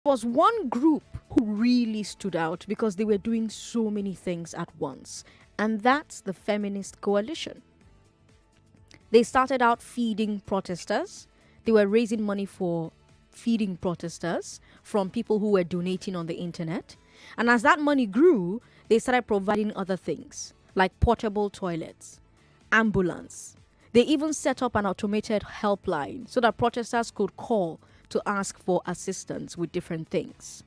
was one group who really stood out because they were doing so many things at once, and that's the Feminist Coalition. They started out feeding protesters. They were raising money for feeding protesters from people who were donating on the internet. And as that money grew, they started providing other things like portable toilets, ambulance. They even set up an automated helpline so that protesters could call to ask for assistance with different things.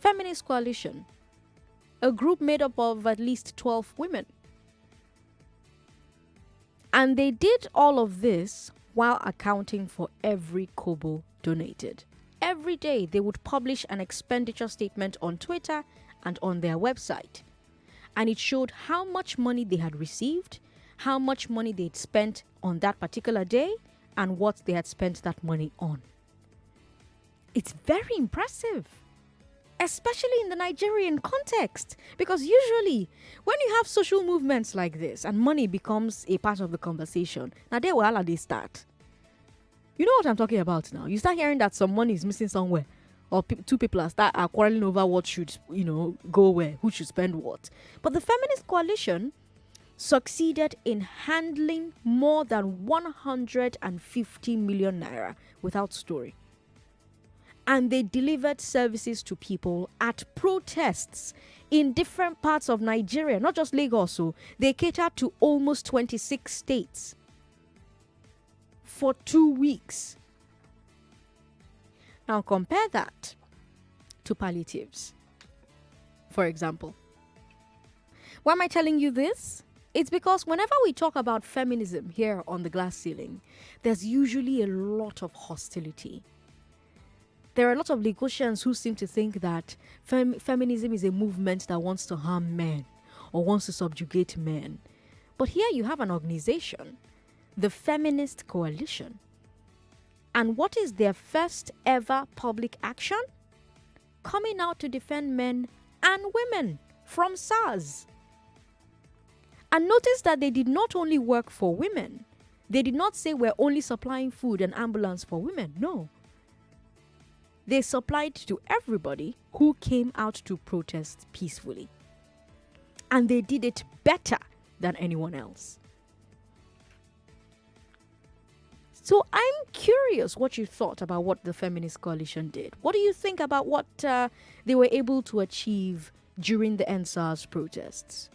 Feminist Coalition, a group made up of at least 12 women. And they did all of this while accounting for every kobo donated. Every day they would publish an expenditure statement on Twitter and on their website. And it showed how much money they had received, how much money they'd spent on that particular day, and what they had spent that money on. It's very impressive, especially in the Nigerian context, because usually when you have social movements like this and money becomes a part of the conversation, now there will they start. You know what I'm talking about now? You start hearing that some money is missing somewhere, or two people are quarreling over what should, go where, who should spend what. But the Feminist Coalition succeeded in handling more than 150 million naira without story. And they delivered services to people at protests in different parts of Nigeria, not just Lagos. So they catered to almost 26 states for 2 weeks. Now compare that to palliatives, for example. Why am I telling you this? It's because whenever we talk about feminism here on the glass ceiling, there's usually a lot of hostility. There are a lot of Lagosians who seem to think that feminism is a movement that wants to harm men or wants to subjugate men. But here you have an organization, the Feminist Coalition. And what is their first ever public action? Coming out to defend men and women from SARS. And notice that they did not only work for women. They did not say we're only supplying food and ambulance for women. No. They supplied to everybody who came out to protest peacefully. And they did it better than anyone else. So I'm curious what you thought about what the Feminist Coalition did. What do you think about what they were able to achieve during the End SARS protests?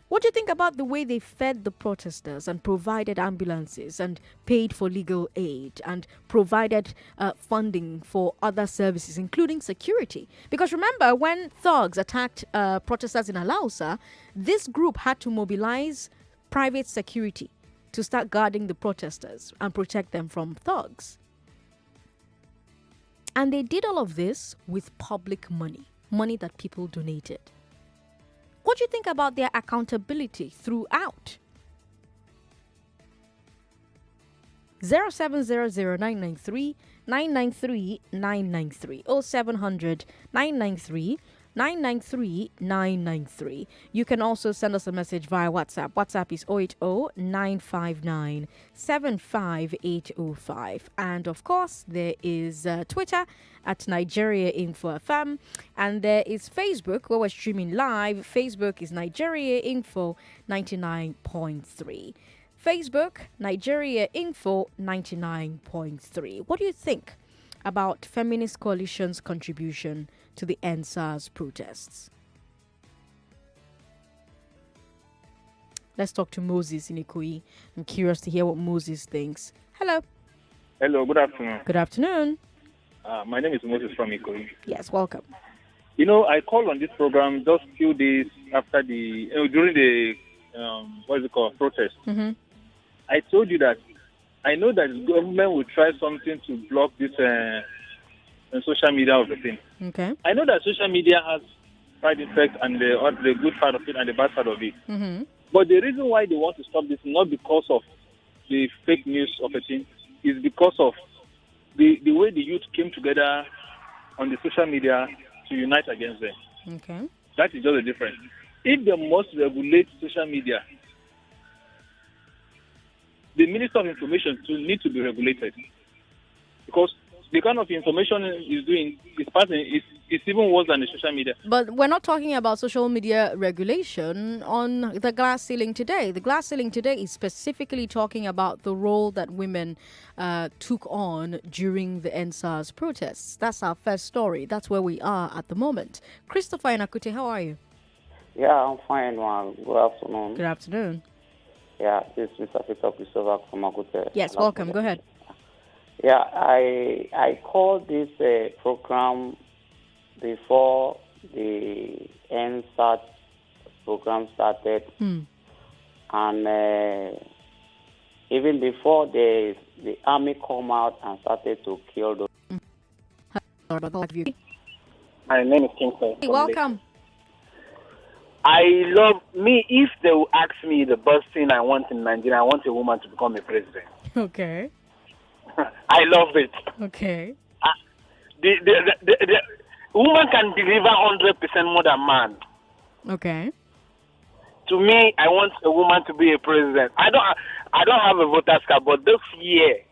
What do you think about the way they fed the protesters and provided ambulances and paid for legal aid and provided funding for other services, including security? Because remember, when thugs attacked protesters in Alausa, this group had to mobilize private security to start guarding the protesters and protect them from thugs. And they did all of this with public money, money that people donated. What do you think about their accountability throughout? 0700993 993 993 0700 993 993 993. You can also send us a message via WhatsApp. WhatsApp is 080 959 75805. And of course, there is Twitter at Nigeria Info FM. And there is Facebook where we're streaming live. Facebook is Nigeria Info 99.3. Facebook, Nigeria Info 99.3. What do you think about Feminist Coalition's contribution to the End SARS protests? Let's talk to Moses in Ikoyi. I'm curious to hear what Moses thinks. Hello. Hello, good afternoon. Good afternoon. My name is Moses from Ikoyi. Yes, welcome. I called on this program just a few days after during the, protest. Mm-hmm. I told you that I know that the government will try something to block this social media of the thing. Okay. I know that social media has side effects and the good part of it and the bad part of it. Mm-hmm. But the reason why they want to stop this is not because of the fake news of a thing. It's because of the way the youth came together on the social media to unite against them. Okay. That is just the difference. If they must regulate social media, the Minister of Information too need to be regulated. Because the kind of information is doing is passing is even worse than the social media. But we're not talking about social media regulation on the glass ceiling today. The glass ceiling today is specifically talking about the role that women took on during the End SARS protests. That's our first story. That's where we are at the moment. Christopher Inakute, how are you? Yeah, I'm fine, man. Good afternoon. Good afternoon. Yeah, this is Mr. Peter Christopher from Akute. Yes, welcome. Go ahead. Yeah, I called this program before the End SARS program started, and even before the army come out and started to kill those. My name is Kingston. Hey, welcome. If they will ask me the best thing I want in Nigeria, I want a woman to become a president. Okay. I love it. Okay. The woman can deliver 100% more than man. Okay. To me, I want a woman to be a president. I don't have a voter's card, but this year,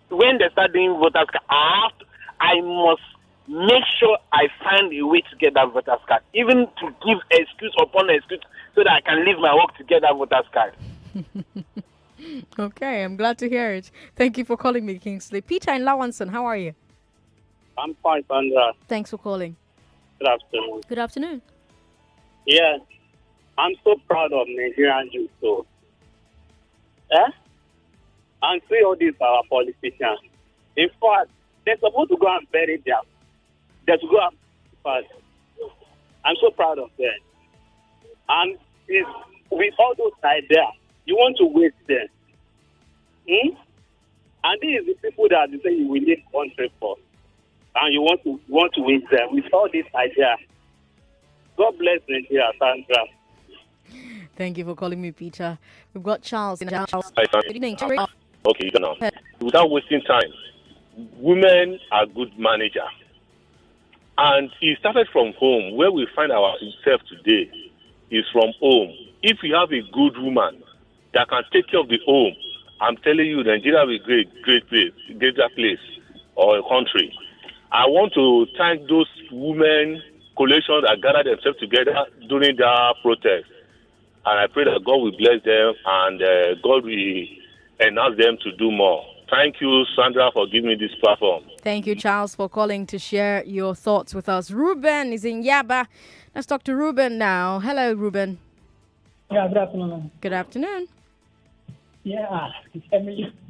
when they start doing voter's card, I must make sure I find a way to get that voter's card, even to give excuse upon excuse so that I can leave my work to get that voter's card. Okay, I'm glad to hear it. Thank you for calling me, Kingsley. Peter in Lawanson, how are you? I'm fine, Sandra. Thanks for calling. Good afternoon. Good afternoon. Yeah, I'm so proud of Nigerian youth. So, and see all these our politicians. In fact, they're supposed to go and bury them. They're to go and first. I'm so proud of them. And with all those ideas, you want to waste them. And these are the people that you say you will need country for. And you want to waste them with all these ideas. God bless Nigeria, Sandra. Thank you for calling me, Peter. We've got Charles. Charles. Good evening. Okay, you know. Without wasting time, women are good managers. And it started from home. Where we find ourselves today is from home. If you have a good woman that can take care of the home, I'm telling you, Nigeria will be a greater place or a country. I want to thank those women coalitions that gathered themselves together during the protest. And I pray that God will bless them and God will enhance them to do more. Thank you, Sandra, for giving me this platform. Thank you, Charles, for calling to share your thoughts with us. Ruben is in Yaba. Let's talk to Ruben now. Hello, Ruben. Yeah, good afternoon. Good afternoon. Yeah, the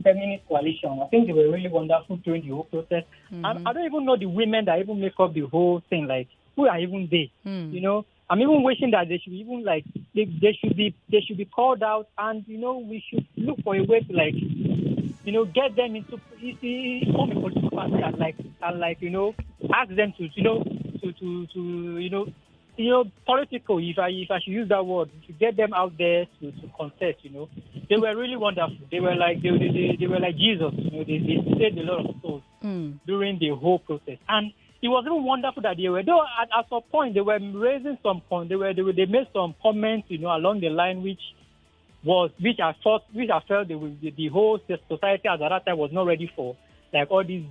Feminist Coalition. I think they were really wonderful during the whole process. I don't even know the women that even make up the whole thing. Like, who are even they? You know, I'm even wishing that they should even like they should be called out, and we should look for a way to get them into form a political party and ask them to political, if I should use that word, to get them out there to contest. They were really wonderful. They were like they were like Jesus. They saved a lot of souls during the whole process, and it was even wonderful that they were. Though at some point they were raising some they made some comments along the line which I felt the whole society at that time was not ready for, like all these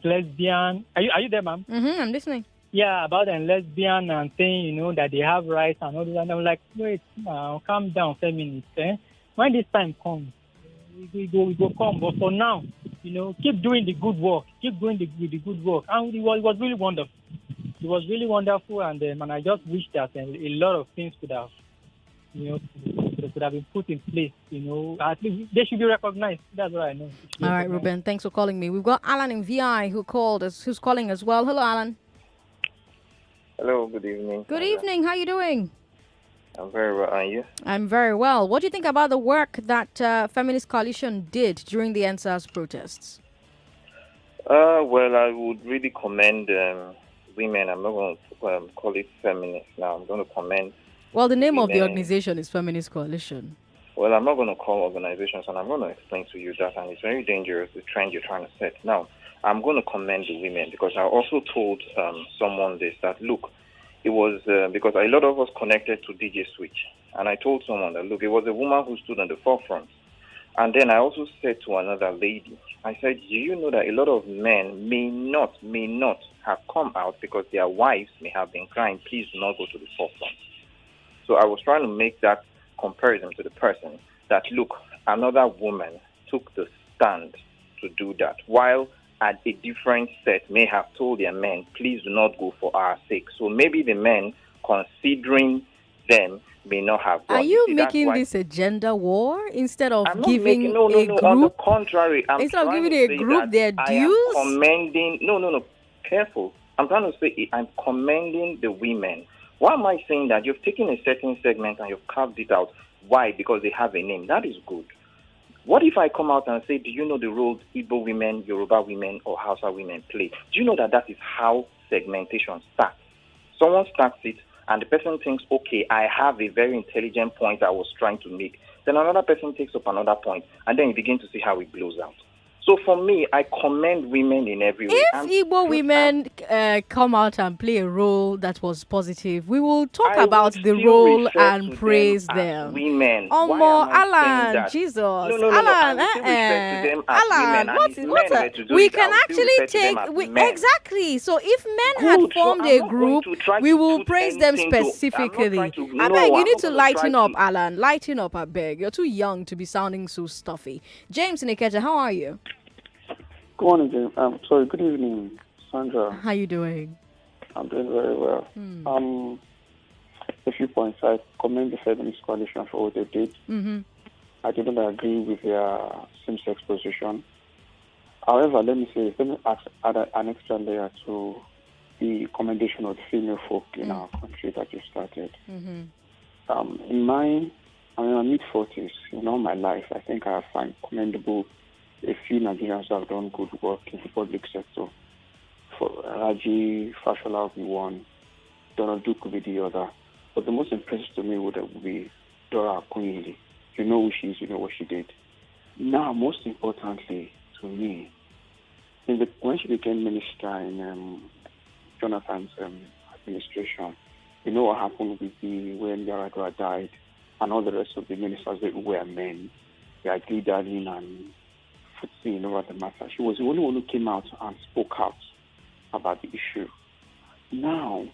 lesbian. Are you there, ma'am? I'm listening. Yeah, about the lesbian and saying, that they have rights and all that. And I'm like, wait, calm down, feminists. When this time comes, we go come. But for now, keep doing the good work. Keep doing the good work. And it was really wonderful. It was really wonderful. And I just wish that a lot of things could have, could have been put in place. At least they should be recognized. That's what I know. All right, Ruben, thanks for calling me. We've got Alan in VI who's calling as well. Hello, Alan. Hello, good evening. Good evening. How are you doing? I'm very well. And you? I'm very well. What do you think about the work that Feminist Coalition did during the End SARS protests? Well, I would really commend women. I'm not going to call it feminists now. I'm going to commend. Well, the name women. Of the organization is Feminist Coalition. Well, I'm not going to call organizations, and I'm going to explain to you that, and it's very dangerous, the trend you're trying to set. Now, I'm going to commend the women because I also told someone this, that look, it was because a lot of us connected to DJ Switch, and I told someone that look, it was a woman who stood on the forefront And then I also said to another lady, I said, do you know that a lot of men may not have come out because their wives may have been crying, please do not go to the forefront. So I was trying to make that comparison to the person that, look, another woman took the stand to do that, while at a different set may have told their men, please do not go for our sake. So maybe the men, considering them, may not have gone. Are you making this a gender war instead of giving a group? On the contrary, instead of giving a group their dues? I am commending. No. Careful. I'm trying to say I'm commending the women. Why am I saying that? You've taken a certain segment and you've carved it out. Why? Because they have a name. That is good. What if I come out and say, do you know the role Igbo women, Yoruba women, or Hausa women play? Do you know that is how segmentation starts? Someone starts it, and the person thinks, okay, I have a very intelligent point I was trying to make. Then another person takes up another point, and then you begin to see how it blows out. So for me, I commend women in every way. If Igbo women come out and play a role that was positive, we will talk about the role and praise them. Women. Alan, Jesus. No. Alan, Alan, we can actually take exactly. So if men had formed a group, we will praise them specifically. I beg you need to lighten up, Alan. Lighten up, I beg. You're too young to be sounding so stuffy. James Nikeja, how are you? Good morning, James. Good evening, Sandra. How you doing? I'm doing very well. A few points. I commend the Feminist Coalition for what they did. Mm-hmm. I didn't agree with their same-sex position. However, let me add an extra layer to the commendation of the female folk in our country that you started. Mm-hmm. In my mid-40s, in all my life, I think I find commendable a few Nigerians who have done good work in the public sector. For Raji, Fashola will be one, Donald Duke will be the other. But the most impressive to me would be Dora Akunyili. You know who she is, you know what she did. Now, most importantly to me, when she became minister in Jonathan's administration, you know what happened with when Yaradua died and all the rest of the ministers that were men. They agreed in and footsie over the matter. She was the only one who came out and spoke out about the issue. Now,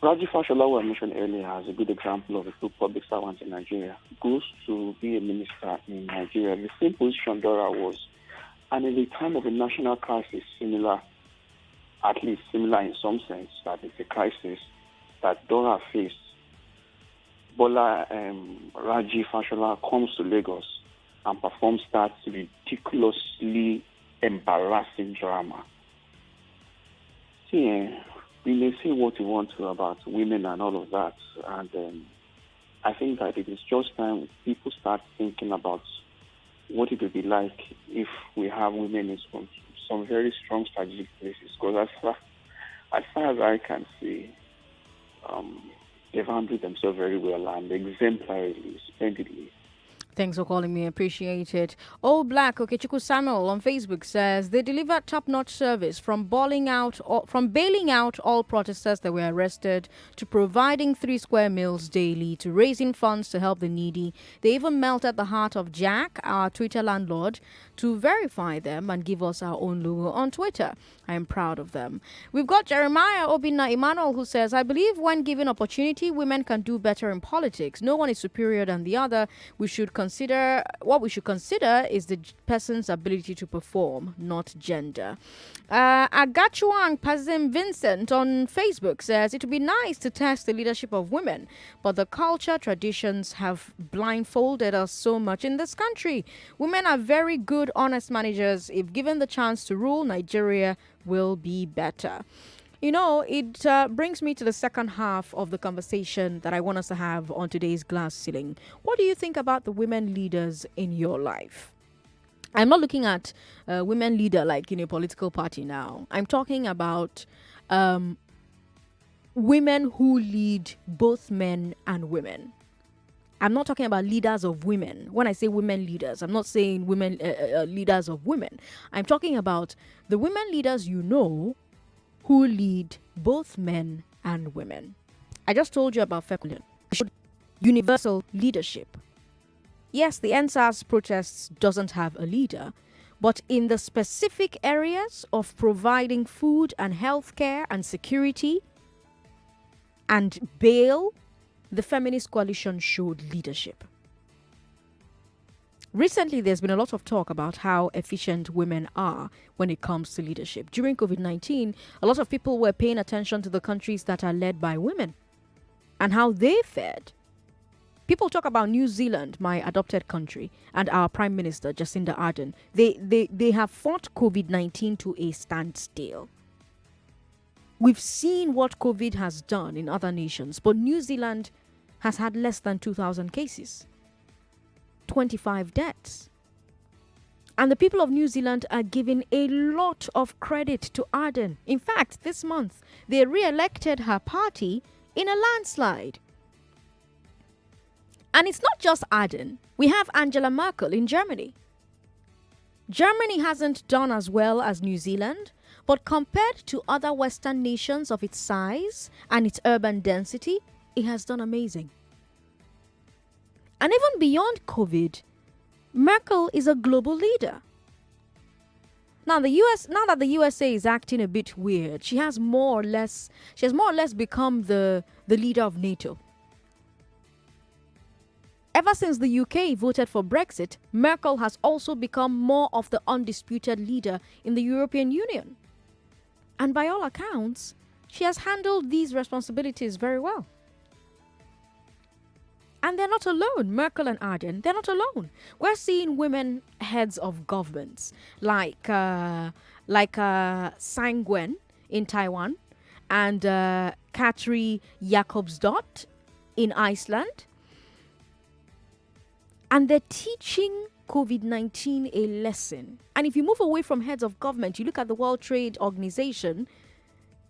Raji Fashola, who I mentioned earlier, as a good example of a true public servant in Nigeria, goes to be a minister in Nigeria. The same position Dora was. And in the time of a national crisis, at least similar in some sense, that it's a crisis that Dora faced, Raji Fashola comes to Lagos and performs that ridiculously embarrassing drama. See, we may say what we want to about women and all of that, and I think that it is just time people start thinking about what it would be like if we have women in some very strong strategic places. Because as far as I can see, they've handled themselves very well and exemplarily, splendidly. Thanks for calling me. Appreciate it. Old Black Okechukwu Samuel on Facebook says they delivered top-notch service from bailing out all protesters that were arrested to providing 3 square meals daily to raising funds to help the needy. They even melted the heart of Jack, our Twitter landlord, to verify them and give us our own logo on Twitter. I am proud of them. We've got Jeremiah Obinna Emmanuel who says, I believe when given opportunity, women can do better in politics. No one is superior than the other. We should consider is the person's ability to perform, not gender. Agachuang Pazim Vincent on Facebook says it would be nice to test the leadership of women, but the culture traditions have blindfolded us so much in this country. Women are very good, honest managers. If given the chance to rule, Nigeria will be better. You know, it brings me to the second half of the conversation that I want us to have on today's Glass Ceiling. What do you think about the women leaders in your life? I'm not looking at women leader like in a political party now. I'm talking about women who lead both men and women. I'm not talking about leaders of women. When I say women leaders, I'm not saying women leaders of women. I'm talking about the women leaders you know who lead both men and women. I just told you about universal leadership. Yes, the End SARS protests doesn't have a leader, but in the specific areas of providing food and healthcare and security and bail, the Feminist Coalition showed leadership. Recently, there's been a lot of talk about how efficient women are when it comes to leadership. During COVID-19, a lot of people were paying attention to the countries that are led by women and how they fared. People talk about New Zealand, my adopted country, and our Prime Minister, Jacinda Ardern. They have fought COVID-19 to a standstill. We've seen what COVID has done in other nations, but New Zealand has had less than 2,000 cases. 25 deaths. And the people of New Zealand are giving a lot of credit to Ardern. In fact, this month, they re-elected her party in a landslide. And it's not just Ardern. We have Angela Merkel in Germany. Germany hasn't done as well as New Zealand, but compared to other Western nations of its size and its urban density, it has done amazing. And even beyond COVID, Merkel is a global leader. Now that the USA is acting a bit weird, she has more or less become the leader of NATO. Ever since the UK voted for Brexit, Merkel has also become more of the undisputed leader in the European Union. And by all accounts, she has handled these responsibilities very well. And they're not alone. Merkel and Ardern, they're not alone. We're seeing women heads of governments like Tsai Ing-wen in Taiwan and Katri Jakobsdottir in Iceland. And they're teaching COVID-19 a lesson. And if you move away from heads of government, you look at the World Trade Organization,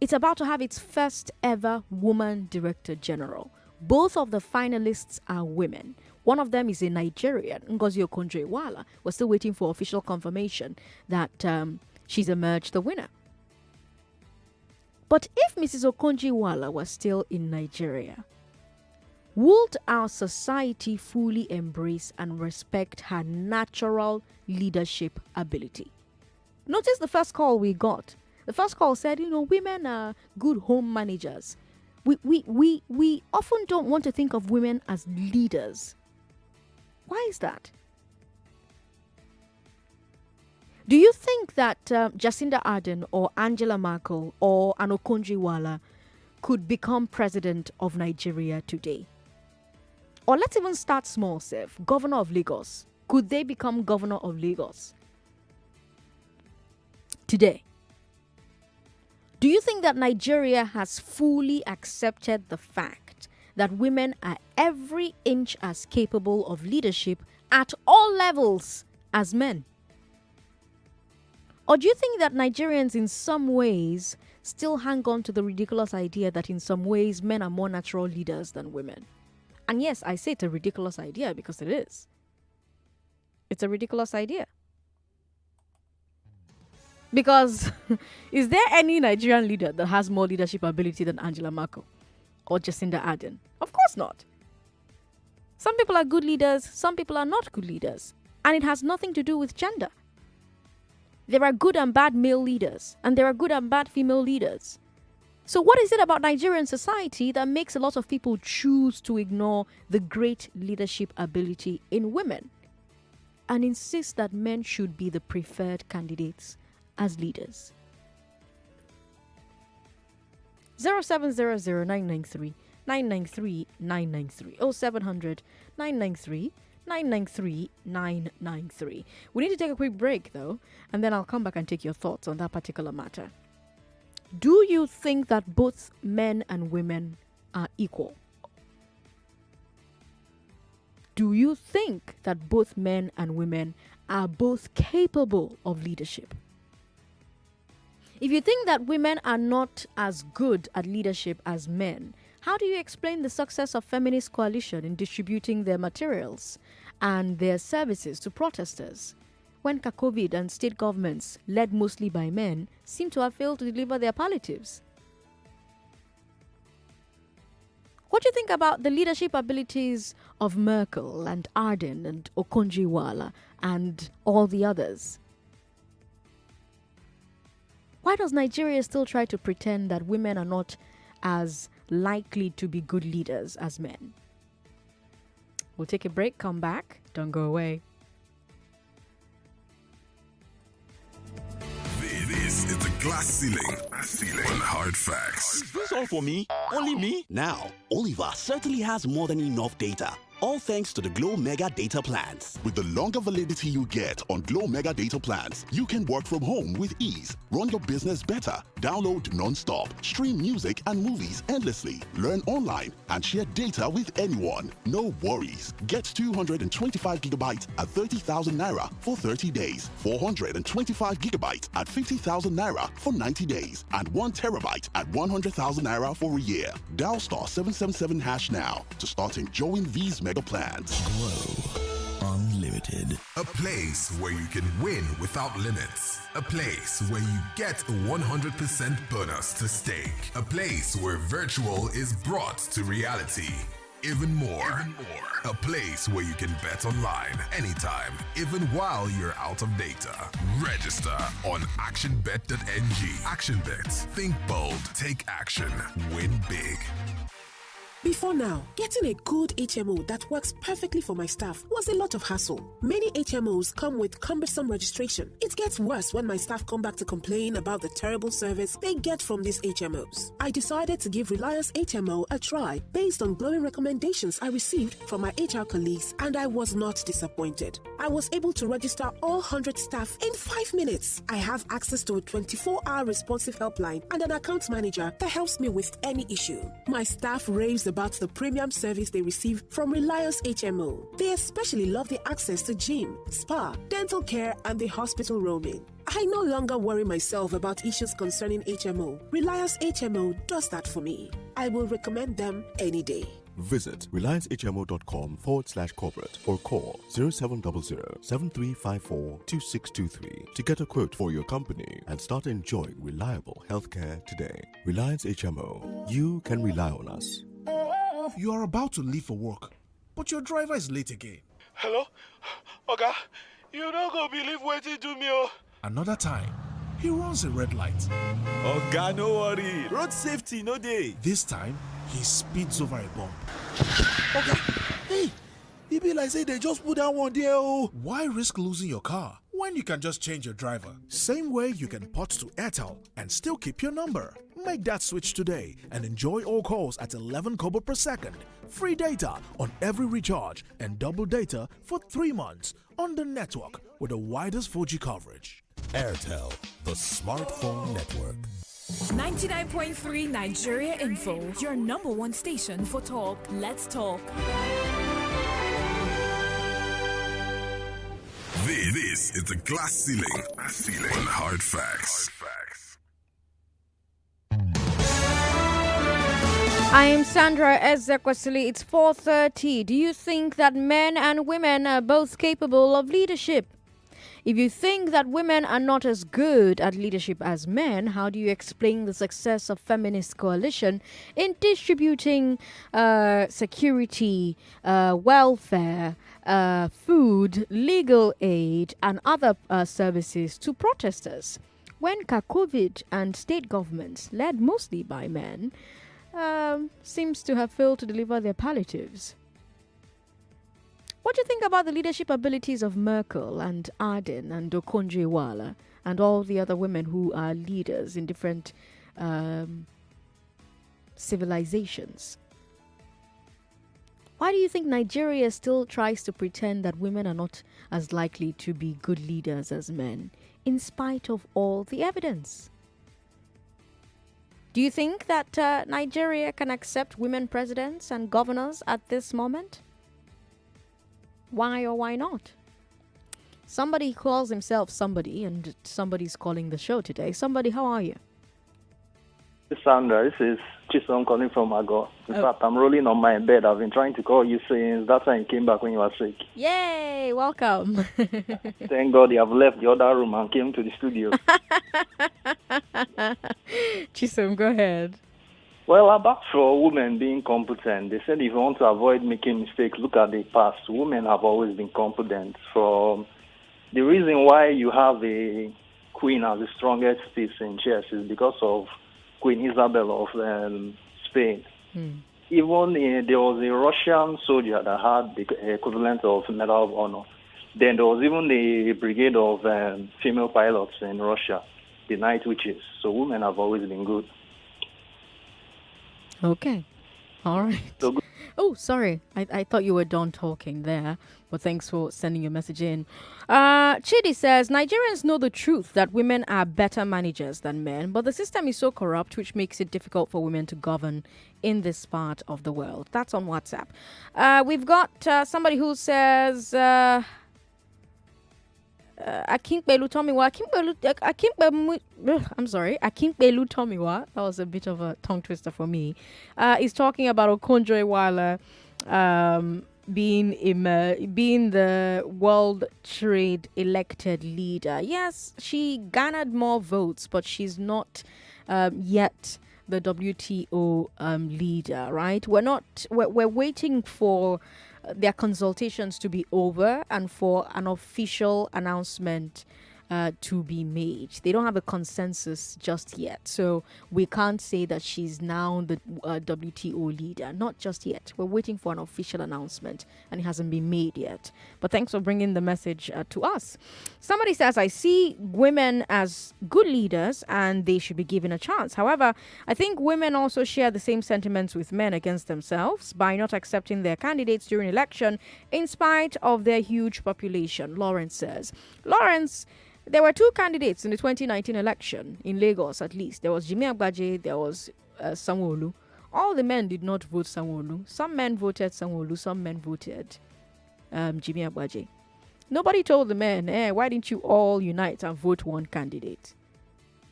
it's about to have its first ever woman director general. Both of the finalists are women. One of them is a Nigerian, Ngozi Okonjo-Iweala. We're still waiting for official confirmation that she's emerged the winner. But if Mrs. Okonjo-Iweala was still in Nigeria, would our society fully embrace and respect her natural leadership ability? Notice the first call we got. The first call said, women are good home managers. We often don't want to think of women as leaders. Why is that? Do you think that Jacinda Ardern or Angela Merkel or an Okonjo-Iweala could become president of Nigeria today? Or let's even start small, Seth. Governor of Lagos. Could they become governor of Lagos today? Do you think that Nigeria has fully accepted the fact that women are every inch as capable of leadership at all levels as men? Or do you think that Nigerians in some ways still hang on to the ridiculous idea that in some ways men are more natural leaders than women? And yes, I say it's a ridiculous idea because it is. It's a ridiculous idea. Because is there any Nigerian leader that has more leadership ability than Angela Merkel or Jacinda Ardern? Of course not. Some people are good leaders, some people are not good leaders. And it has nothing to do with gender. There are good and bad male leaders, and there are good and bad female leaders. So what is it about Nigerian society that makes a lot of people choose to ignore the great leadership ability in women and insist that men should be the preferred candidates as leaders? 0700 993 0700 993 993. We need to take a quick break though, and then I'll come back and take your thoughts on that particular matter. Do you think that both men and women are equal? Do you think that both men and women are both capable of leadership? If you think that women are not as good at leadership as men, how do you explain the success of Feminist Coalition in distributing their materials and their services to protesters, when COVID and state governments, led mostly by men, seem to have failed to deliver their palliatives? What do you think about the leadership abilities of Merkel and Arden and Okonjo-Iweala and all the others? Why does Nigeria still try to pretend that women are not as likely to be good leaders as men? We'll take a break, come back. Don't go away. This is the glass ceiling on Hard Facts. Is this all for me? Only me? Now, Oliver certainly has more than enough data. All thanks to the Glow Mega Data Plans. With the longer validity you get on Glow Mega Data Plans, you can work from home with ease, run your business better, download non-stop, stream music and movies endlessly, learn online, and share data with anyone. No worries. Get 225 gigabytes at 30,000 naira for 30 days, 425 gigabytes at 50,000 naira for 90 days, and 1 terabyte at 100,000 naira for a year. Dial star 777 hash now to start enjoying these mega plans. Glow Unlimited. A place where you can win without limits. A place where you get a 100% bonus to stake. A place where virtual is brought to reality. Even more. A place where you can bet online anytime, even while you're out of data. Register on actionbet.ng. ActionBet. Think bold. Take action. Win big. Before now, getting a good HMO that works perfectly for my staff was a lot of hassle. Many HMOs come with cumbersome registration. It gets worse when my staff come back to complain about the terrible service they get from these HMOs. I decided to give Reliance HMO a try based on glowing recommendations I received from my HR colleagues, and I was not disappointed. I was able to register all 100 staff in 5 minutes. I have access to a 24-hour responsive helpline and an account manager that helps me with any issue. My staff raves about the premium service they receive from Reliance HMO. They especially love the access to gym, spa, dental care, and the hospital roaming. I no longer worry myself about issues concerning HMO. Reliance HMO does that for me. I will recommend them any day. Visit reliancehmo.com/corporate or call 0700-7354-2623 to get a quote for your company and start enjoying reliable healthcare today. Reliance HMO. You can rely on us. You are about to leave for work, but your driver is late again. Hello? Oga, you don't go believe what he do me, oh. Another time, he runs a red light. Oga, no worry. Road safety, no day. This time, he speeds over a bump. Oga, hey, he be like say they just put down one there, oh. Why risk losing your car when you can just change your driver? Same way you can port to Airtel and still keep your number. Make that switch today and enjoy all calls at 11 kobo per second. Free data on every recharge and double data for 3 months on the network with the widest 4G coverage. Airtel, the smartphone network. 99.3 Nigeria Info, your number one station for talk. Let's talk. This is the glass ceiling on Hard Facts. I am Sandra Ezekwesili. It's 4:30. Do you think that men and women are both capable of leadership? If you think that women are not as good at leadership as men, how do you explain the success of Feminist Coalition in distributing security, welfare, food, legal aid, and other services to protesters? When COVID and state governments, led mostly by men, seems to have failed to deliver their palliatives. What do you think about the leadership abilities of Merkel and Arden and Okonjo-Iweala and all the other women who are leaders in different civilizations? Why do you think Nigeria still tries to pretend that women are not as likely to be good leaders as men, in spite of all the evidence? Do you think that Nigeria can accept women presidents and governors at this moment? Why or why not? Somebody calls himself somebody, and somebody's calling the show today. Somebody, how are you? Sandra, this is Chisom calling from Ago. In fact, I'm rolling on my bed. I've been trying to call you since that time you came back when you were sick. Yay, welcome. Thank God you have left the other room and came to the studio. Chisom, go ahead. Well, about for women being competent, they said if you want to avoid making mistakes, look at the past. Women have always been competent. From the reason why you have a queen as the strongest piece in chess is because of Queen Isabel of Spain. Even there was a Russian soldier that had the equivalent of Medal of Honor. Then there was even the brigade of female pilots in Russia, the Night Witches. So women have always been good. Okay. All right. Oh, sorry. I thought you were done talking there, but thanks for sending your message in. Chidi says, Nigerians know the truth that women are better managers than men, but the system is so corrupt, which makes it difficult for women to govern in this part of the world. That's on WhatsApp. We've got somebody who says... Akinkbelu Tomiwa. I'm sorry. Akinkbelu Tomiwa. That was a bit of a tongue twister for me. He's talking about Okonjo Iweala being the World Trade elected leader. Yes, she garnered more votes, but she's not yet the WTO leader, right? We're waiting for their consultations to be over and for an official announcement to be made. They don't have a consensus just yet. So we can't say that she's now the WTO leader. Not just yet. We're waiting for an official announcement and it hasn't been made yet. But thanks for bringing the message to us. Somebody says, I see women as good leaders and they should be given a chance. However, I think women also share the same sentiments with men against themselves by not accepting their candidates during election in spite of their huge population, Lawrence says. Lawrence, there were two candidates in the 2019 election, in Lagos at least. There was Jimmy Agbaje, there was Sanwo-Olu. All the men did not vote Sanwo-Olu. Some men voted Sanwo-Olu, some men voted Jimmy Agbaje. Nobody told the men, why didn't you all unite and vote one candidate?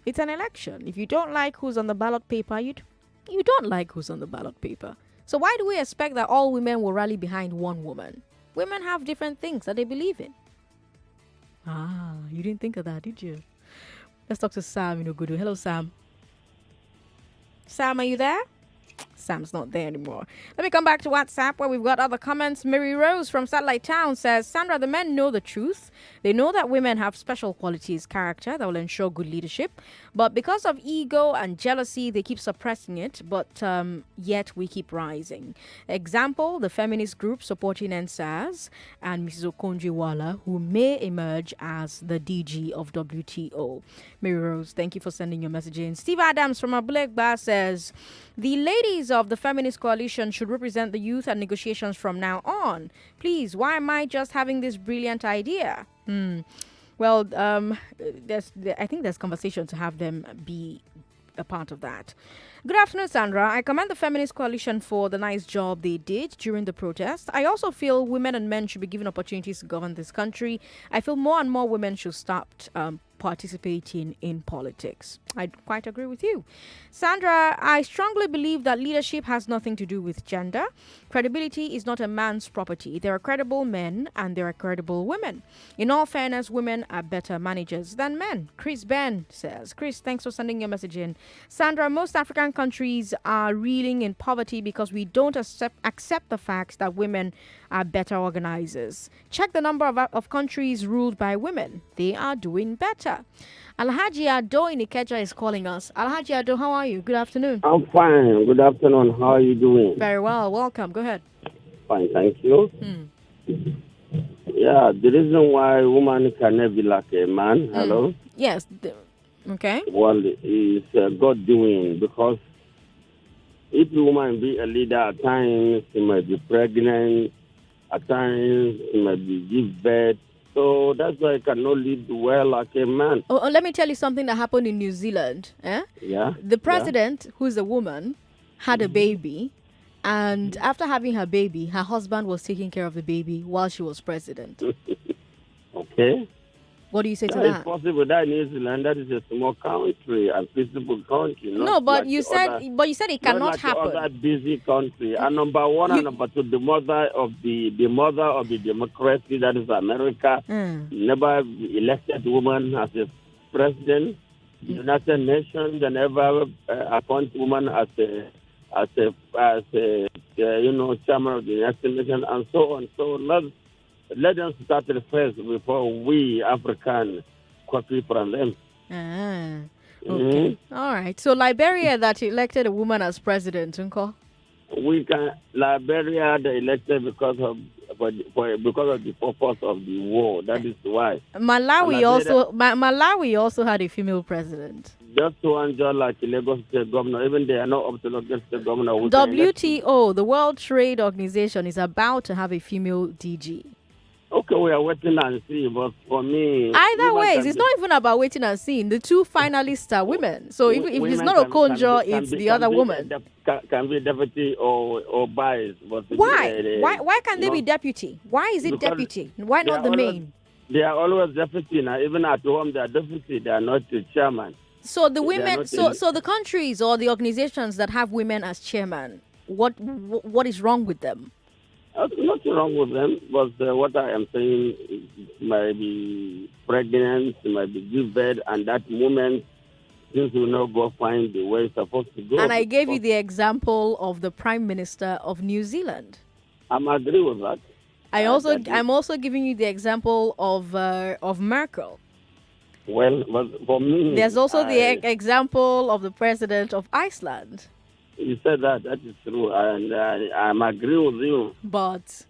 It's an election. If you don't like who's on the ballot paper, you don't like who's on the ballot paper. So why do we expect that all women will rally behind one woman? Women have different things that they believe in. Ah, you didn't think of that, did you? Let's talk to Sam in Ogudu. Hello, Sam. Sam, are you there? Sam's not there anymore. Let me come back to WhatsApp where we've got other comments. Mary Rose from Satellite Town says, Sandra, the men know the truth. They know that women have special qualities, character that will ensure good leadership. But because of ego and jealousy, they keep suppressing it. But yet we keep rising. Example, the feminist group supporting End SARS and Mrs. Okonjo Iweala, who may emerge as the DG of WTO. Mary Rose, thank you for sending your message in. Steve Adams from Abulegba says, the ladies of the Feminist Coalition should represent the youth at negotiations from now on. Please, why am I just having this brilliant idea? Well, I think there's conversation to have them be a part of that. Good afternoon, Sandra. I commend the Feminist Coalition for the nice job they did during the protest. I also feel women and men should be given opportunities to govern this country. I feel more and more women should stop participating in politics. I quite agree with you. Sandra, I strongly believe that leadership has nothing to do with gender. Credibility is not a man's property. There are credible men and there are credible women. In all fairness, women are better managers than men. Chris Ben says. Chris, thanks for sending your message in. Sandra, most African countries are reeling in poverty because we don't accept the fact that women are better organizers. Check the number of countries ruled by women. They are doing better. Alhaji Ado in Ikeja is calling us. Alhaji Ado, how are you? Good afternoon. I'm fine. Good afternoon. How are you doing? Very well. Welcome. Go ahead. Fine, thank you. Yeah, the reason why a woman can never be like a man, hello? Yes. Okay. Well, it's God doing, because if a woman be a leader, at times she might be pregnant, at times she might be give birth. So that's why I cannot lead well like a man. Oh, let me tell you something that happened in New Zealand. Yeah. The president, who's a woman, had a baby. And after having her baby, her husband was taking care of the baby while she was president. Okay. What do you say to that? that? It's possible that New Zealand, that is a small country, a peaceful country. No, but you said it cannot like happen. Other busy country. And number one and number two, the mother of the democracy, that is America, never elected woman as a president. United Nations, they never appoint woman as a as a chairman of the next election and so on. So let them start it first before we African copy from them. Okay. All right. So Liberia that elected a woman as president, Uncle? Liberia they elected because of the purpose of the war. That is why. Malawi also had a female president. Just one job like Lagos State Governor, even they are not up to Lagos State Governor. WTO, the World Trade Organization, is about to have a female DG. Okay, we are waiting and see, but for me... Either way, it's not even about waiting and seeing. The two finalists are women. So if it's not Okonjo, it's the other woman. Can be deputy or vice. But why? Why can't they be deputy? Why is it deputy? Why not the main? They are always deputy now. Even at home, they are deputy. They are not the chairman. So the women, so the countries or the organizations that have women as chairman, what is wrong with them? Nothing wrong with them, but what I am saying is might be pregnant, might be give birth, and that moment things will not go find the way it's supposed to go. And I gave you the example of the Prime Minister of New Zealand. I'm agree with that. I'm also giving you the example of Merkel. Well, but for me, there's also the example of the president of Iceland. You said that is true, and I'm agree with you. But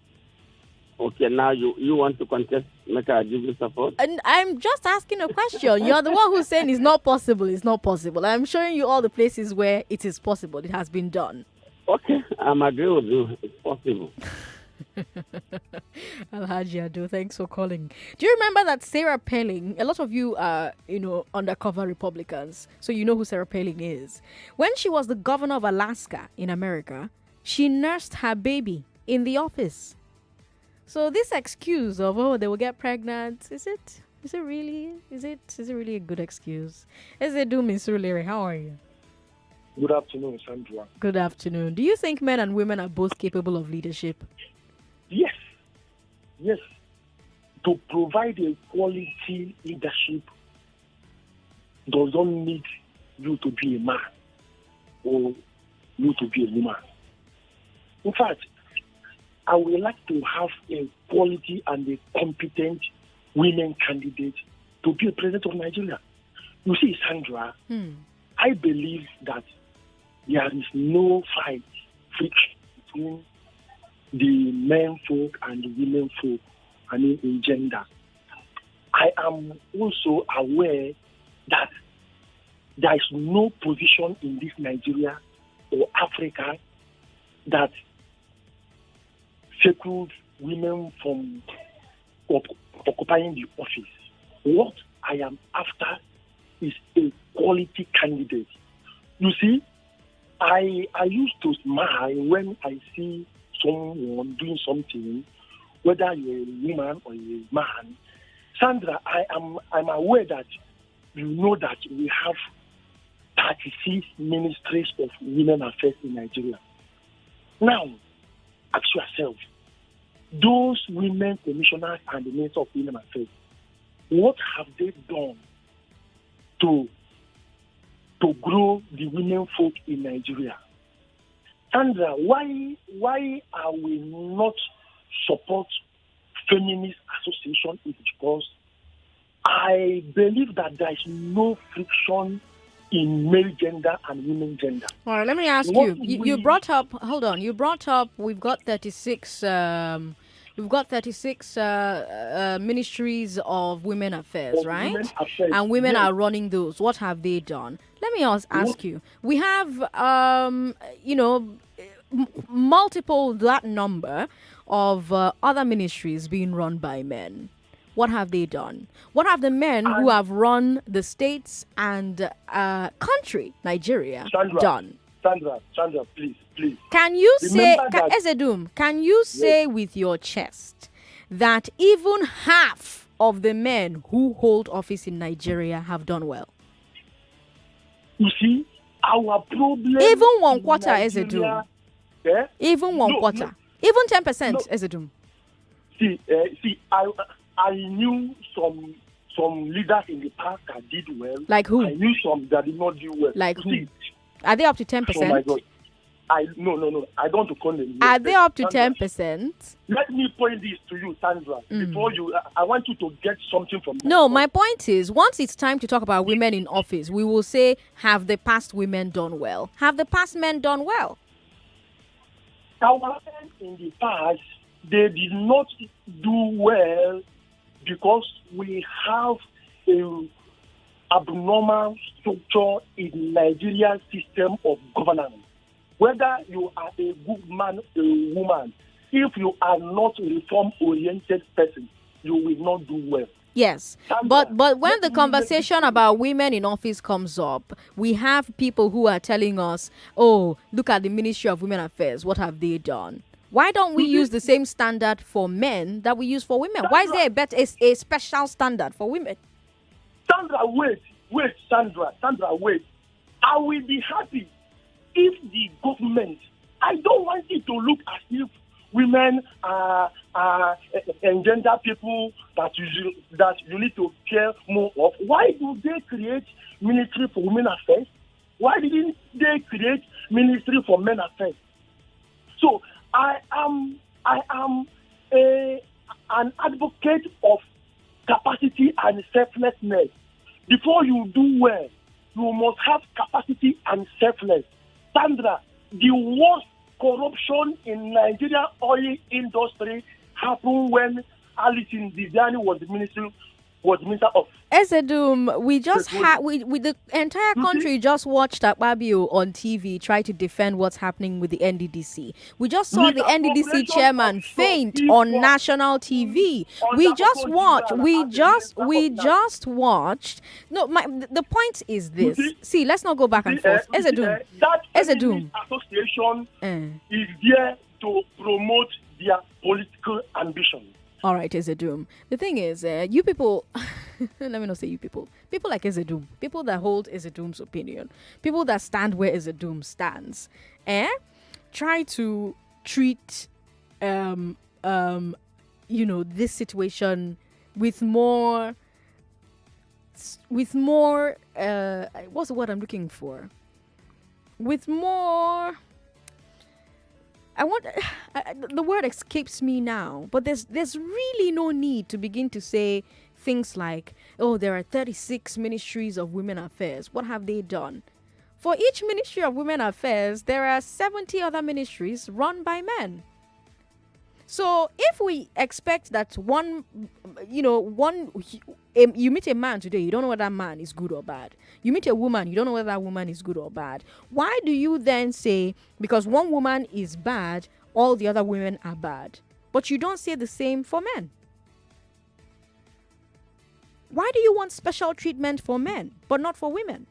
okay, now you want to contest? Make I give you support? And I'm just asking a question. You're the one who's saying it's not possible. It's not possible. I'm showing you all the places where it is possible. It has been done. Okay, I'm agree with you. It's possible. Alhaji Ado, thanks for calling. Do you remember that Sarah Palin? A lot of you are, undercover Republicans, so you know who Sarah Palin is. When she was the governor of Alaska in America, she nursed her baby in the office. So this excuse of they will get pregnant, is it really a good excuse? Ezedu Misurlere, how are you? Good afternoon, Sandra. Good afternoon. Do you think men and women are both capable of leadership? Yes. To provide a quality leadership does not need you to be a man or you to be a woman. In fact, I would like to have a quality and a competent women candidate to be a president of Nigeria. You see, Sandra, I believe that there is no fight between the men folk and the women folk, in gender. I am also aware that there is no position in this Nigeria or Africa that secures women from occupying the office. What I am after is a quality candidate. You see, I used to smile when I see someone doing something, whether you're a woman or a man. Sandra, I'm aware that you know that we have 36 ministries of women affairs in Nigeria. Now, ask yourself, those women commissioners and the minister of women affairs, what have they done to grow the women folk in Nigeria? Sandra, why are we not support feminist association? Is because I believe that there is no friction in male gender and women gender. All right, let me ask you. You brought up. Hold on. You brought up. We've got 36. We've got 36 ministries of women affairs, right? Women affairs. And women are running those. What have they done? Let me ask you. We have, multiple that number of other ministries being run by men. What have they done? What have the men who have run the states and country, Nigeria, done? Sandra, please. Can you say, Ezedum, can you say with your chest that even half of the men who hold office in Nigeria have done well? You see, our problem... Even 1/4, Ezedum. Yeah? Even 1/4. Even 10%, Ezedum. See, I knew some leaders in the past that did well. Like who? I knew some that did not do well. Like who? Are they up to 10%? Oh my God. No. I don't want to call them. Are they up to Sandra, 10%? Let me point this to you, Sandra. Before you, I want you to get something from. No, my point is, once it's time to talk about women in office, we will say, have the past women done well? Have the past men done well? Our men in the past, they did not do well because we have a abnormal structure in Nigerian system of governance. Whether you are a good man or a woman, if you are not a reform-oriented person, you will not do well. Yes, but when the conversation about women in office comes up, we have people who are telling us, oh, look at the Ministry of Women Affairs. What have they done? Why don't we use the same standard for men that we use for women? Why is there a special standard for women? Sandra, wait, Sandra, wait. I will be happy if the government, I don't want it to look as if women are engender people that you need to care more of. Why do they create Ministry for Women Affairs? Why didn't they create Ministry for Men Affairs? So I am an advocate of capacity and selflessness. Before you do well, you must have capacity and selflessness. Sandra, the worst corruption in Nigeria oil industry happened when Alice Ndidiani was minister of. Ezedum, we just had the entire country just watched Akpabio on TV try to defend what's happening with the NDDC. We just saw the NDDC chairman faint on national TV. We just watched. No, the point is this. See, let's not go back and forth. Ezedum, that association is there to promote their political ambition. All right, Ezedum. The thing is, you people, let me not say you people like Ezedum, people that hold Ezedum's opinion, people that stand where Ezedum stands, try to treat, this situation with more, what's the word I'm looking for? With more. The word escapes me now, but there's really no need to begin to say things like, oh, there are 36 ministries of women affairs. What have they done? For each ministry of women affairs, there are 70 other ministries run by men. So if we expect that you meet a man today, you don't know whether that man is good or bad. You meet a woman, you don't know whether that woman is good or bad. Why do you then say, because one woman is bad, all the other women are bad? But you don't say the same for men. Why do you want special treatment for men, but not for women?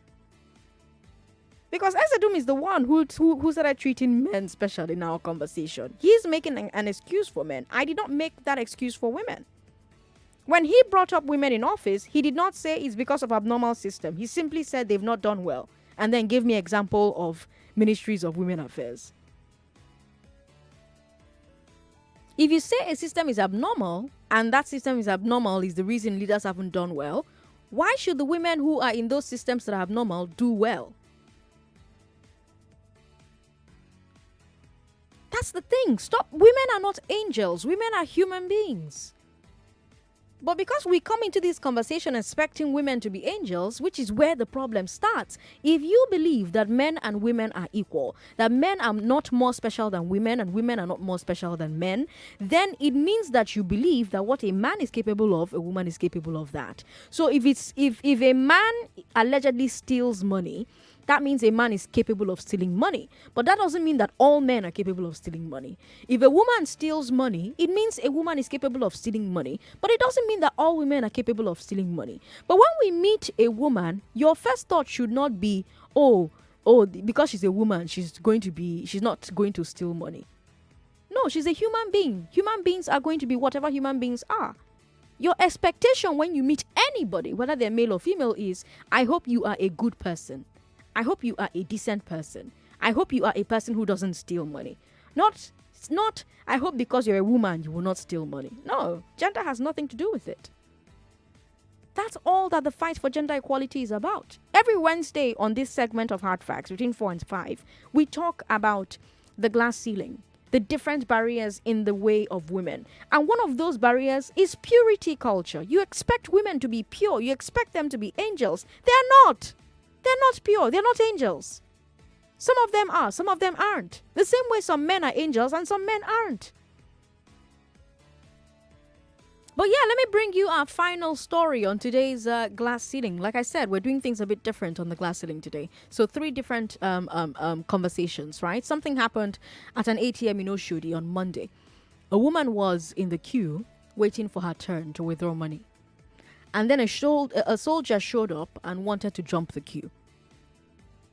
Because Ezedum is the one who started treating men special in our conversation. He's making an excuse for men. I did not make that excuse for women. When he brought up women in office, he did not say it's because of abnormal system. He simply said they've not done well, and then gave me example of ministries of women affairs. If you say a system is abnormal, and that system is abnormal is the reason leaders haven't done well, why should the women who are in those systems that are abnormal do well? That's the thing. Stop. Women are not angels. Women are human beings. But because we come into this conversation expecting women to be angels, which is where the problem starts. If you believe that men and women are equal, that men are not more special than women and women are not more special than men, then it means that you believe that what a man is capable of, a woman is capable of that. So if a man allegedly steals money, that means a man is capable of stealing money. But that doesn't mean that all men are capable of stealing money. If a woman steals money, it means a woman is capable of stealing money. But it doesn't mean that all women are capable of stealing money. But when we meet a woman, your first thought should not be, because she's a woman, she's not going to steal money. No, she's a human being. Human beings are going to be whatever human beings are. Your expectation when you meet anybody, whether they're male or female, is, I hope you are a good person. I hope you are a decent person. I hope you are a person who doesn't steal money. Not, I hope because you're a woman, you will not steal money. No, gender has nothing to do with it. That's all that the fight for gender equality is about. Every Wednesday on this segment of Hard Facts between 4 and 5, we talk about the glass ceiling, the different barriers in the way of women. And one of those barriers is purity culture. You expect women to be pure. You expect them to be angels. They are not. They're not pure. They're not angels. Some of them are. Some of them aren't. The same way some men are angels and some men aren't. But yeah, let me bring you our final story on today's glass ceiling. Like I said, we're doing things a bit different on the glass ceiling today. So 3 different conversations, right? Something happened at an ATM in Oshodi on Monday. A woman was in the queue waiting for her turn to withdraw money. And then a soldier showed up and wanted to jump the queue.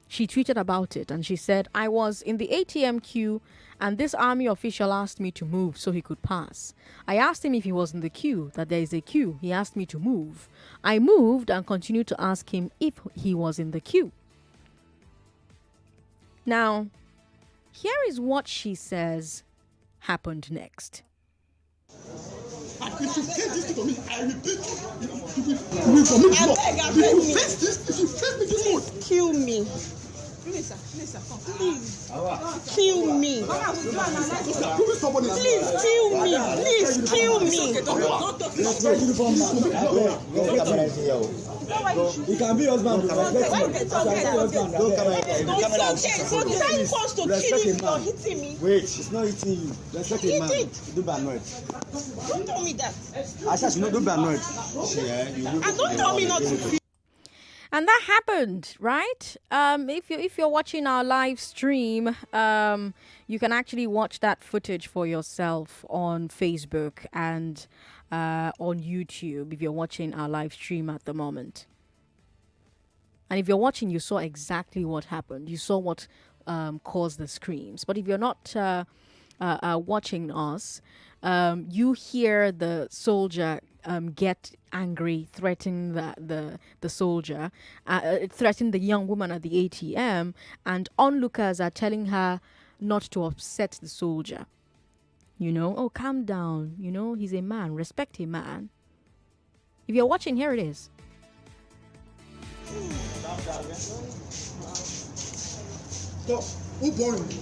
She tweeted about it and she said, I was in the ATM queue and this army official asked me to move so he could pass. I asked him if he was in the queue, that there is a queue. He asked me to move. I moved and continued to ask him if he was in the queue. Now, here is what she says happened next. If you say this to me, I repeat, you will commit law. If you face this, if you face me this one, kill me. Please, come. Please, kill me. Please, kill me. Please, kill me. You can be husband. Time comes to kill him. You're hitting me. Wait, it's not hitting you. Respect a man. Don't be annoyed. Don't tell me that. I said, don't be annoyed. And don't tell me not to feel. And that happened, right? If you're watching our live stream, you can actually watch that footage for yourself on Facebook and on YouTube if you're watching our live stream at the moment. And if you're watching, you saw exactly what happened. You saw what caused the screams. But if you're not watching us, you hear the soldier get angry, threaten the soldier, threaten the young woman at the ATM, and onlookers are telling her not to upset the soldier. You know, oh, calm down. You know, he's a man. Respect a man. If you're watching, here it is. Stop. Who born you?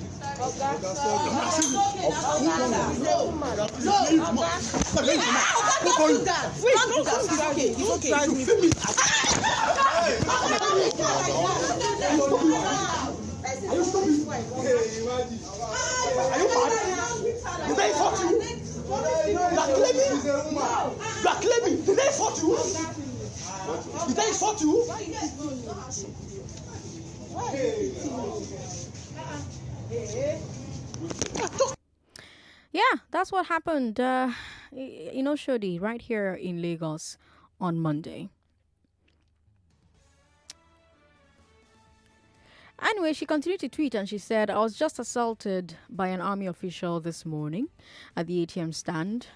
Yeah, that's what happened in Oshodi, right here in Lagos on Monday. Anyway, she continued to tweet and she said, I was just assaulted by an army official this morning at the ATM stand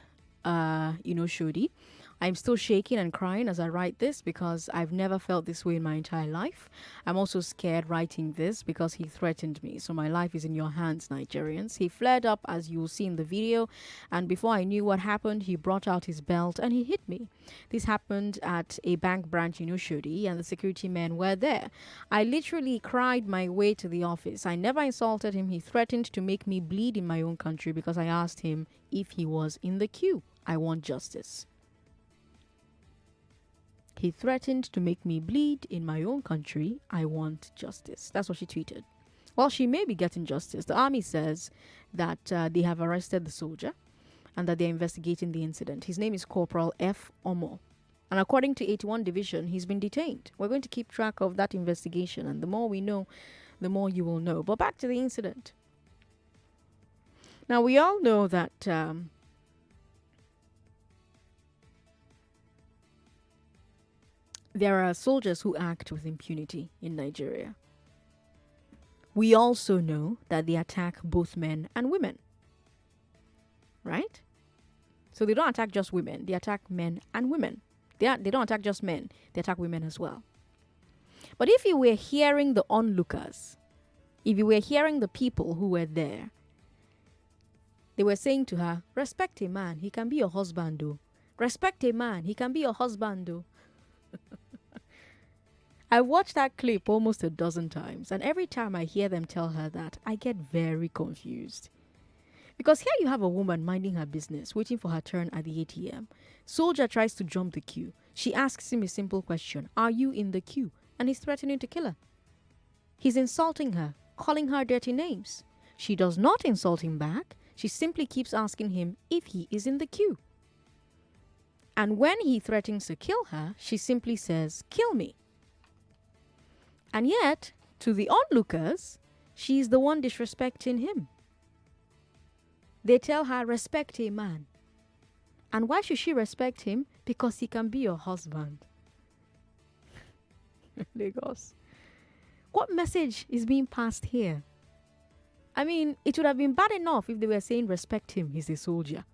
in Oshodi. I'm still shaking and crying as I write this because I've never felt this way in my entire life. I'm also scared writing this because he threatened me. So my life is in your hands, Nigerians. He flared up, as you'll see in the video, and before I knew what happened, he brought out his belt and he hit me. This happened at a bank branch in Oshodi and the security men were there. I literally cried my way to the office. I never insulted him. He threatened to make me bleed in my own country because I asked him if he was in the queue. I want justice. He threatened to make me bleed in my own country. I want justice. That's what she tweeted. Well, she may be getting justice. The army says that they have arrested the soldier and that they're investigating the incident. His name is Corporal F. Omo. And according to 81 Division, he's been detained. We're going to keep track of that investigation. And the more we know, the more you will know. But back to the incident. Now, we all know that there are soldiers who act with impunity in Nigeria. We also know that they attack both men and women. Right? So they don't attack just women. They attack men and women. They don't attack just men. They attack women as well. But if you were hearing the onlookers, if you were hearing the people who were there, they were saying to her, respect a man. He can be your husband, though. Respect a man. He can be your husband, though. I watched that clip almost a dozen times, and every time I hear them tell her that, I get very confused. Because here you have a woman minding her business, waiting for her turn at the ATM. Soldier tries to jump the queue. She asks him a simple question, "Are you in the queue?" And he's threatening to kill her. He's insulting her, calling her dirty names. She does not insult him back. She simply keeps asking him if he is in the queue. And when he threatens to kill her, she simply says, "Kill me." And yet, to the onlookers, she's the one disrespecting him. They tell her, respect a man. And why should she respect him? Because he can be your husband. Lagos. What message is being passed here? I mean, it would have been bad enough if they were saying respect him, he's a soldier.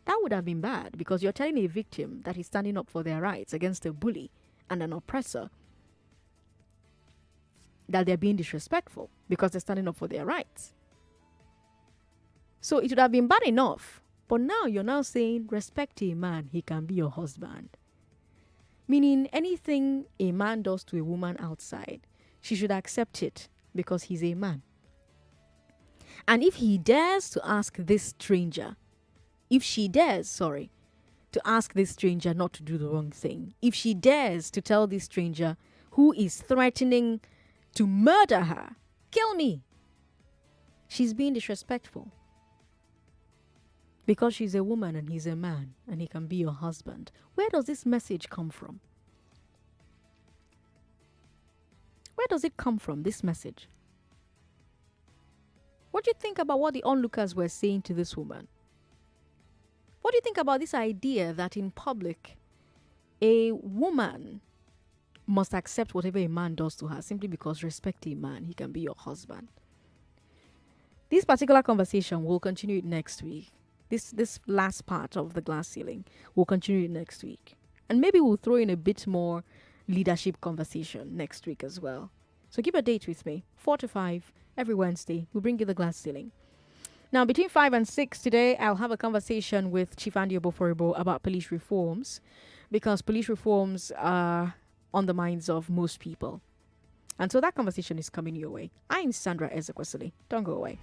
That would have been bad because you're telling a victim that he's standing up for their rights against a bully and an oppressor, that they're being disrespectful because they're standing up for their rights. So it would have been bad enough, but now you're now saying respect a man, he can be your husband. Meaning anything a man does to a woman outside, she should accept it because he's a man. And if he dares to ask this stranger, if she dares, to ask this stranger not to do the wrong thing, if she dares to tell this stranger who is threatening to murder her, kill me, she's being disrespectful. Because she's a woman and he's a man and he can be your husband. Where does this message come from? Where does it come from, this message? What do you think about what the onlookers were saying to this woman? What do you think about this idea that in public, a woman must accept whatever a man does to her simply because respect a man, he can be your husband? This particular conversation, we'll continue it next week. This last part of the glass ceiling, we'll continue it next week. And maybe we'll throw in a bit more leadership conversation next week as well. So keep a date with me, 4 to 5, every Wednesday. We'll bring you the glass ceiling. Now, between 5 and 6 today, I'll have a conversation with Chief Andy Oboforibo about police reforms, because police reforms are on the minds of most people. And so that conversation is coming your way. I'm Sandra Ezekwesili. Don't go away.